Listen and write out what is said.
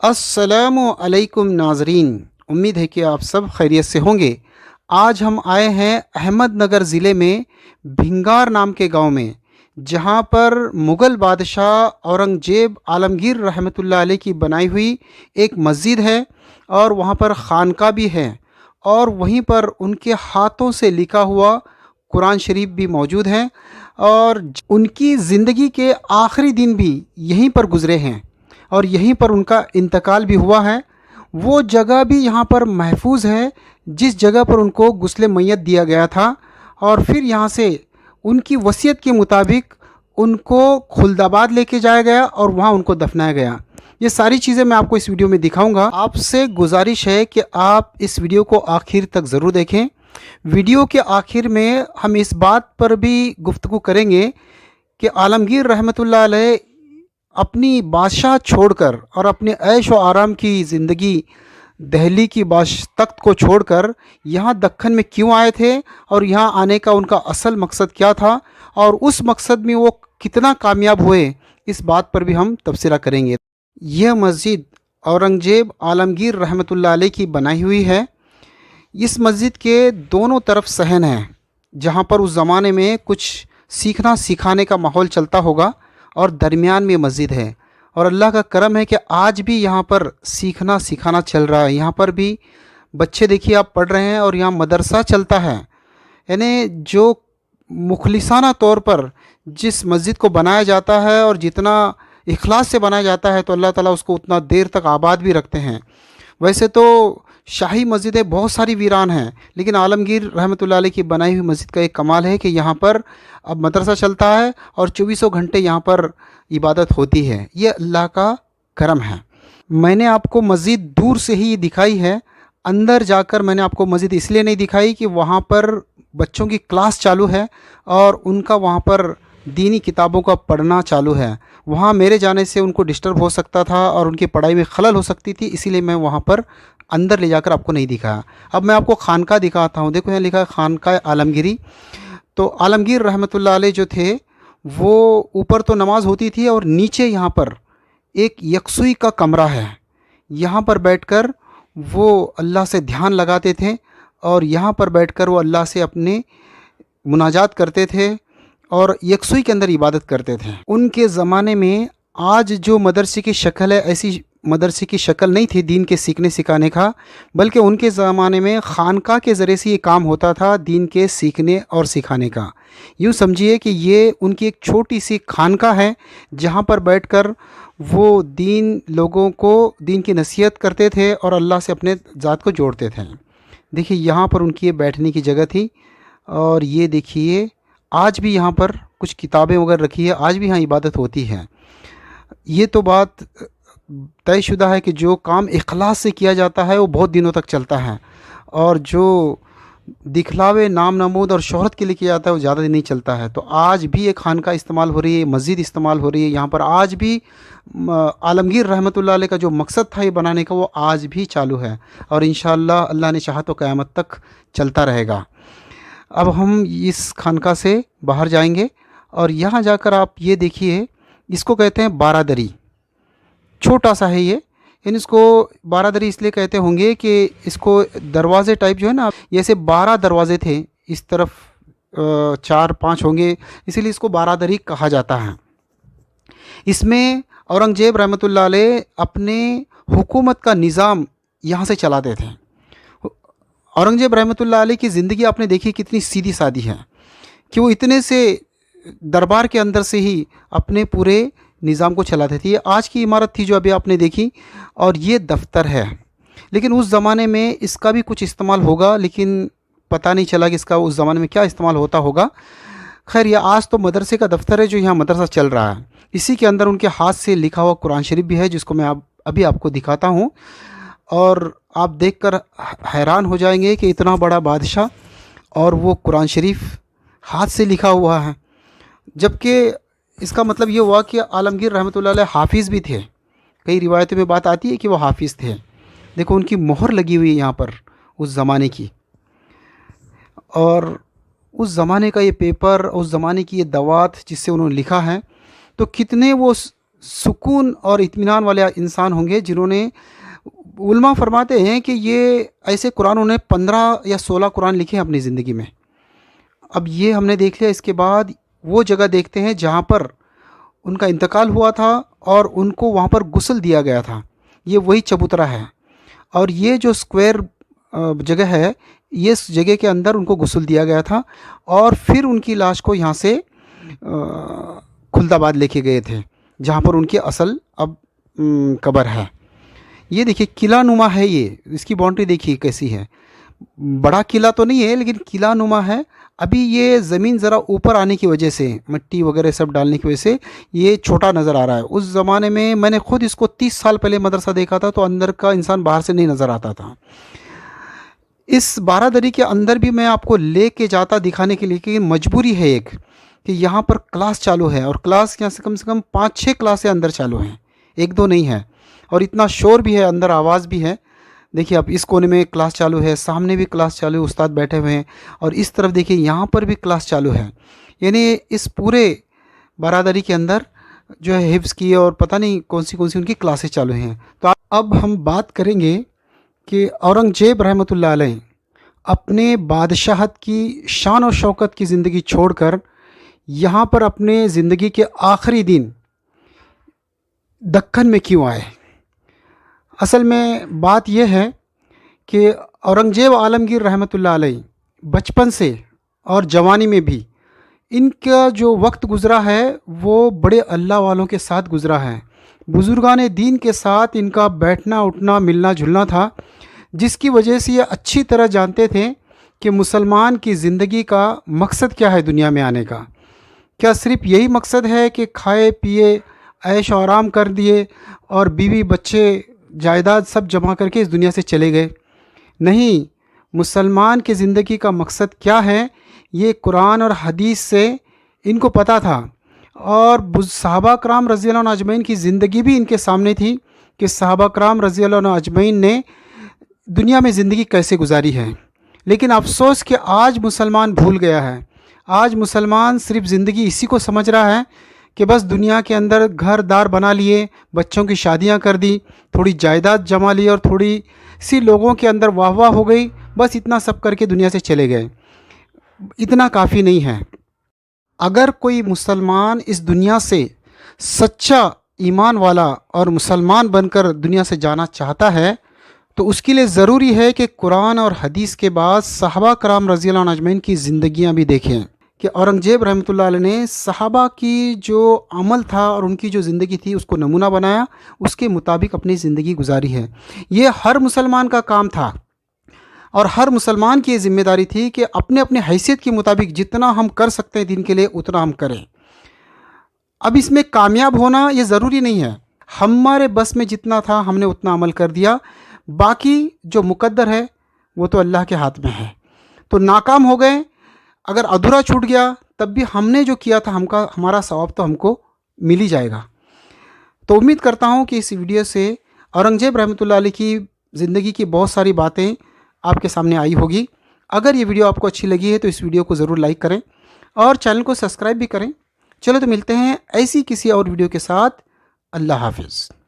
अस्सलामु अलैकुम नाजरीन। उम्मीद है कि आप सब खैरियत से होंगे। आज हम आए हैं अहमदनगर ज़िले में भिंगार नाम के गांव में, जहां पर मुग़ल बादशाह औरंगज़ेब आलमगीर रहमतुल्लाह अलैह की बनाई हुई एक मस्जिद है और वहां पर खानका भी है, और वहीं पर उनके हाथों से लिखा हुआ कुरान शरीफ भी मौजूद है, और उनकी ज़िंदगी के आखिरी दिन भी यहीं पर गुज़रे हैं और यहीं पर उनका इंतकाल भी हुआ है। वो जगह भी यहाँ पर महफूज है जिस जगह पर उनको गुस्ल मैयत दिया गया था, और फिर यहाँ से उनकी वसीयत के मुताबिक उनको खुलदाबाद लेके जाया गया और वहाँ उनको दफनाया गया। ये सारी चीज़ें मैं आपको इस वीडियो में दिखाऊंगा। आपसे गुजारिश है कि आप इस वीडियो को आखिर तक ज़रूर देखें। वीडियो के आखिर में हम इस बात पर भी गुफ्तगू करेंगे कि आलमगीर रहमतुल्लाह अलैह अपनी बादशाह छोड़कर और अपने ऐश व आराम की ज़िंदगी दिल्ली की तख्त को छोड़कर यहाँ दक्कन में क्यों आए थे, और यहाँ आने का उनका असल मकसद क्या था, और उस मकसद में वो कितना कामयाब हुए, इस बात पर भी हम तबसरा करेंगे। यह मस्जिद औरंगज़ेब आलमगीर रहमतुल्लाह अलैह की बनाई हुई है। इस मस्जिद के दोनों तरफ सहन है, जहाँ पर उस ज़माने में कुछ सीखना सिखाने का माहौल चलता होगा, और दरमियान में मस्जिद है। और अल्लाह का करम है कि आज भी यहाँ पर सीखना सिखाना चल रहा है। यहाँ पर भी बच्चे देखिए आप पढ़ रहे हैं, और यहाँ मदरसा चलता है। यानी जो मुखलिसाना तौर पर जिस मस्जिद को बनाया जाता है और जितना इखलास से बनाया जाता है, तो अल्लाह ताला उसको उतना देर तक आबाद भी रखते हैं। वैसे तो शाही मस्जिदें बहुत सारी वीरान हैं, लेकिन आलमगीर रहमतुल्लाह अलैह की बनाई हुई मस्जिद का एक कमाल है कि यहाँ पर अब मदरसा चलता है और 24 घंटे यहाँ पर इबादत होती है। ये अल्लाह का करम है। मैंने आपको मस्जिद दूर से ही दिखाई है, अंदर जाकर मैंने आपको मस्जिद इसलिए नहीं दिखाई कि वहाँ पर बच्चों की क्लास चालू है और उनका वहाँ पर दीनी किताबों का पढ़ना चालू है। वहाँ मेरे जाने से उनको डिस्टर्ब हो सकता था और उनकी पढ़ाई में खलल हो सकती थी, इसीलिए मैं वहाँ पर अंदर ले जाकर आपको नहीं दिखाया। अब मैं आपको खानका दिखाता हूँ। देखो यहाँ लिखा है खानका आलमगीरी। तो आलमगीर रहमतुल्लाह अलैह जो थे, वो ऊपर तो नमाज होती थी और नीचे यहाँ पर एक यकसुई का कमरा है। यहाँ पर बैठकर वो अल्लाह से ध्यान लगाते थे, और यहाँ पर बैठकर वो अल्लाह से अपने मुनाजात करते थे और यकसुई के अंदर इबादत करते थे। उनके ज़माने में आज जो मदरसे की शक्ल है, ऐसी मदरसे की शक्ल नहीं थी दीन के सीखने सिखाने का, बल्कि उनके ज़माने में खानका के ज़रिए से ये काम होता था दीन के सीखने और सिखाने का। यूँ समझिए कि ये उनकी एक छोटी सी खानका है, जहाँ पर बैठकर वो दीन लोगों को दीन की नसीहत करते थे और अल्लाह से अपने ज़ात को जोड़ते थे। देखिए यहाँ पर उनकी ये बैठने की जगह थी, और ये देखिए आज भी यहाँ पर कुछ किताबें वगैरह रखी है, आज भी यहाँ इबादत होती है। ये तो बात तयशुदा है कि जो काम इखलास से किया जाता है वो बहुत दिनों तक चलता है, और जो दिखलावे नाम नमूद और शोहरत के लिए किया जाता है वो ज़्यादा दिन नहीं चलता है। तो आज भी ये खानका इस्तेमाल हो रही है, मस्जिद इस्तेमाल हो रही है। यहाँ पर आज भी आलमगीर रहमतुल्लाह अलैह का जो मकसद था ये बनाने का, वो आज भी चालू है, और इंशाअल्लाह अल्लाह ने चाहा तो क़यामत तक चलता रहेगा। अब हम इस खानका से बाहर जाएंगे, और यहाँ जाकर आप ये देखिए, इसको कहते हैं बारादरी। छोटा सा है ये, यानी इसको बारादरी इसलिए कहते होंगे कि इसको दरवाज़े टाइप जो है ना, जैसे 12 दरवाज़े थे, इस तरफ 4-5 होंगे, इसीलिए इसको बारादरी कहा जाता है। इसमें औरंगज़ेब रहमतुल्लाह अलैह अपने हुकूमत का निज़ाम यहाँ से चलाते थे। औरंगज़ेब रहमतुल्लाह अलैह की ज़िंदगी आपने देखी कितनी सीधी सादी है, कि वो इतने से दरबार के अंदर से ही अपने पूरे निज़ाम को चलाते थे। ये आज की इमारत थी जो अभी आपने देखी, और ये दफ्तर है, लेकिन उस ज़माने में इसका भी कुछ इस्तेमाल होगा, लेकिन पता नहीं चला कि इसका उस ज़माने में क्या इस्तेमाल होता होगा। खैर, ये आज तो मदरसे का दफ्तर है जो यहाँ मदरसा चल रहा है। इसी के अंदर उनके हाथ से लिखा हुआ कुरान शरीफ भी है, जिसको मैं अभी आपको दिखाता हूँ, और आप देखकर हैरान हो जाएंगे कि इतना बड़ा बादशाह और वो कुरान शरीफ हाथ से लिखा हुआ है। जबकि इसका मतलब ये हुआ कि आलमगीर रहमतुल्लाह अलैह हाफिज़ भी थे। कई रिवायतों में बात आती है कि वो हाफिज़ थे। देखो उनकी मोहर लगी हुई है यहाँ पर उस ज़माने की, और उस ज़माने का ये पेपर, उस ज़माने की ये दवात जिससे उन्होंने लिखा है, तो कितने वो सुकून और इत्मीनान वाले इंसान होंगे जिन्होंने, उलमा फरमाते हैं कि ये ऐसे कुरान उन्हें 15 या 16 कुरान लिखे हैं अपनी ज़िंदगी में। अब ये हमने देख लिया। इसके बाद वो जगह देखते हैं जहाँ पर उनका इंतकाल हुआ था और उनको वहाँ पर गुस्ल दिया गया था। ये वही चबूतरा है और ये जो स्क्वायर जगह है, ये इस जगह के अंदर उनको गुस्ल दिया गया था और फिर उनकी लाश को यहाँ से खुलदाबाद लेके गए थे, जहाँ पर उनकी असल अब कब्र है। ये देखिए किला नुमा है, ये इसकी बाउंड्री देखिए कैसी है। बड़ा किला तो नहीं है लेकिन किला नुमा है। अभी ये ज़मीन ज़रा ऊपर आने की वजह से, मिट्टी वगैरह सब डालने की वजह से ये छोटा नज़र आ रहा है। उस ज़माने में मैंने खुद इसको 30 साल पहले मदरसा देखा था तो अंदर का इंसान बाहर से नहीं नज़र आता था। इस बारादरी के अंदर भी मैं आपको ले के जाता दिखाने के लिए कि मजबूरी है एक कि यहाँ पर क्लास चालू है और क्लास यहाँ से कम 5-6 क्लासें अंदर चालू हैं, एक दो नहीं है। और इतना शोर भी है, अंदर आवाज़ भी है। देखिए अब इस कोने में क्लास चालू है, सामने भी क्लास चालू है, उस्ताद बैठे हुए हैं और इस तरफ देखिए यहाँ पर भी क्लास चालू है। यानी इस पूरे बारादरी के अंदर जो है हिफ्ज़ की और पता नहीं कौन सी उनकी क्लासेस चालू हैं। तो अब हम बात करेंगे कि औरंगज़ेब रहमतुल्लाह अलैह अपने बादशाहत की शान और शौकत की ज़िंदगी छोड़कर यहाँ पर अपने ज़िंदगी के आखिरी दिन दक्कन में क्यों आए। असल में बात यह है कि औरंगज़ेब आलमगीर रहमतुल्लाह अलैह बचपन से और जवानी में भी इनका जो वक्त गुज़रा है वो बड़े अल्लाह वालों के साथ गुज़रा है। बुज़ुर्गान दीन के साथ इनका बैठना उठना मिलना जुलना था, जिसकी वजह से ये अच्छी तरह जानते थे कि मुसलमान की ज़िंदगी का मकसद क्या है दुनिया में आने का। क्या सिर्फ़ यही मकसद है कि खाए पिए ऐश और आराम कर दिए और बीवी बच्चे जायदाद सब जमा करके इस दुनिया से चले गए? नहीं, मुसलमान की ज़िंदगी का मकसद क्या है ये कुरान और हदीस से इनको पता था। और सहाबा कराम रज़ी अल्लाह अन्हुम अजमईन की ज़िंदगी भी इनके सामने थी कि सहाबा कराम रज़ी अल्लाह अन्हुम अजमईन ने दुनिया में ज़िंदगी कैसे गुजारी है। लेकिन अफसोस कि आज मुसलमान भूल गया है। आज मुसलमान सिर्फ़ ज़िंदगी इसी को समझ रहा है कि बस दुनिया के अंदर घर दार बना लिए, बच्चों की शादियां कर दी, थोड़ी जायदाद जमा ली और थोड़ी सी लोगों के अंदर वाह वाह हो गई, बस इतना सब करके दुनिया से चले गए। इतना काफ़ी नहीं है। अगर कोई मुसलमान इस दुनिया से सच्चा ईमान वाला और मुसलमान बनकर दुनिया से जाना चाहता है तो उसके लिए ज़रूरी है कि कुरान और हदीस के बाद सहाबा कराम रज़ी अल्लाह अन्हुम अजमईन की ज़िंदगियाँ भी देखें कि औरंगज़ेब रहमतुल्लाह अलैह ने सहाबा की जो अमल था और उनकी जो ज़िंदगी थी उसको नमूना बनाया, उसके मुताबिक अपनी ज़िंदगी गुजारी है। ये हर मुसलमान का काम था और हर मुसलमान की ये ज़िम्मेदारी थी कि अपने अपने हैसियत के मुताबिक जितना हम कर सकते हैं दिन के लिए उतना हम करें। अब इसमें कामयाब होना ये ज़रूरी नहीं है, हमारे बस में जितना था हमने उतना अमल कर दिया, बाकी जो मुकद्दर है वो तो अल्लाह के हाथ में है। तो नाकाम हो गए, अगर अधूरा छूट गया तब भी हमने जो किया था हमारा सवाब तो हमको मिल ही जाएगा। तो उम्मीद करता हूँ कि इस वीडियो से औरंगज़ेब रहमतुल्लाह अलैह की ज़िंदगी की बहुत सारी बातें आपके सामने आई होगी। अगर ये वीडियो आपको अच्छी लगी है तो इस वीडियो को ज़रूर लाइक करें और चैनल को सब्सक्राइब भी करें। चलो तो मिलते हैं ऐसी किसी और वीडियो के साथ। अल्लाह हाफ़िज़।